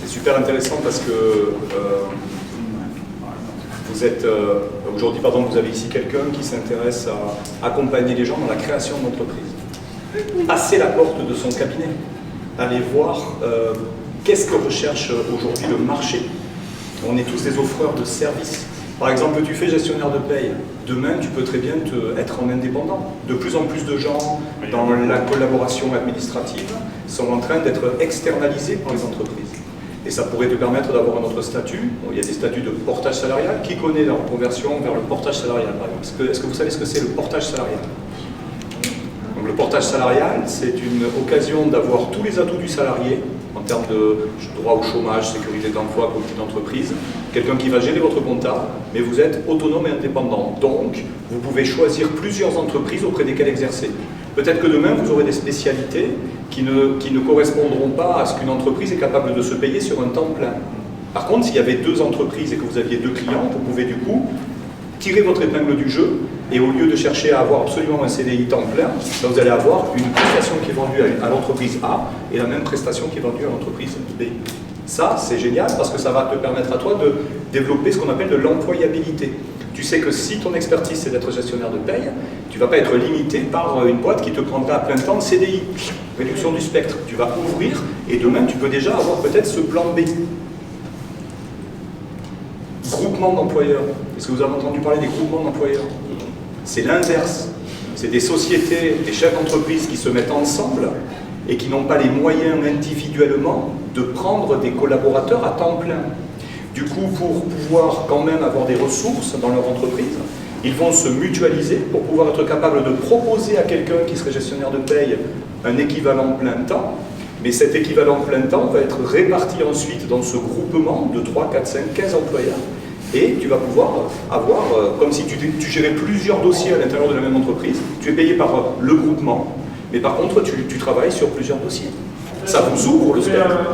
C'est super intéressant parce que vous êtes aujourd'hui, pardon, vous avez ici quelqu'un qui s'intéresse à accompagner les gens dans la création d'entreprise. Passer la porte de son cabinet, aller voir qu'est-ce que recherche aujourd'hui le marché. On est tous des offreurs de services. Par exemple, tu fais gestionnaire de paye. Demain, tu peux très bien être en indépendant. De plus en plus de gens dans la collaboration administrative sont en train d'être externalisés par les entreprises. Et ça pourrait te permettre d'avoir un autre statut. Bon, il y a des statuts de portage salarial. Qui connaît la reconversion vers le portage salarial, par exemple? Est-ce que vous savez ce que c'est le portage salarial? Donc, le portage salarial, c'est une occasion d'avoir tous les atouts du salarié en termes de droit au chômage, sécurité d'emploi, comité d'entreprise, quelqu'un qui va gérer votre compta, mais vous êtes autonome et indépendant. Donc, vous pouvez choisir plusieurs entreprises auprès desquelles exercer. Peut-être que demain, vous aurez des spécialités qui ne correspondront pas à ce qu'une entreprise est capable de se payer sur un temps plein. Par contre, s'il y avait deux entreprises et que vous aviez deux clients, vous pouvez du coup tirer votre épingle du jeu et au lieu de chercher à avoir absolument un CDI temps plein, vous allez avoir une prestation qui est vendue à l'entreprise A et la même prestation qui est vendue à l'entreprise B. Ça, c'est génial parce que ça va te permettre à toi de développer ce qu'on appelle de l'employabilité. Tu sais que si ton expertise c'est d'être gestionnaire de paye, tu ne vas pas être limité par une boîte qui te prendra à plein temps de CDI. Réduction du spectre. Tu vas ouvrir et demain tu peux déjà avoir peut-être ce plan B. Groupement d'employeurs. Est-ce que vous avez entendu parler des groupements d'employeurs? C'est l'inverse. C'est des sociétés, des chefs d'entreprise qui se mettent ensemble et qui n'ont pas les moyens individuellement de prendre des collaborateurs à temps plein. Du coup, pour pouvoir quand même avoir des ressources dans leur entreprise, ils vont se mutualiser pour pouvoir être capables de proposer à quelqu'un qui serait gestionnaire de paye un équivalent plein temps. Mais cet équivalent plein temps va être réparti ensuite dans ce groupement de 3, 4, 5, 15 employeurs. Et tu vas pouvoir avoir, comme si tu gérais plusieurs dossiers à l'intérieur de la même entreprise, tu es payé par le groupement, mais par contre tu travailles sur plusieurs dossiers. Ça vous ouvre le spectre.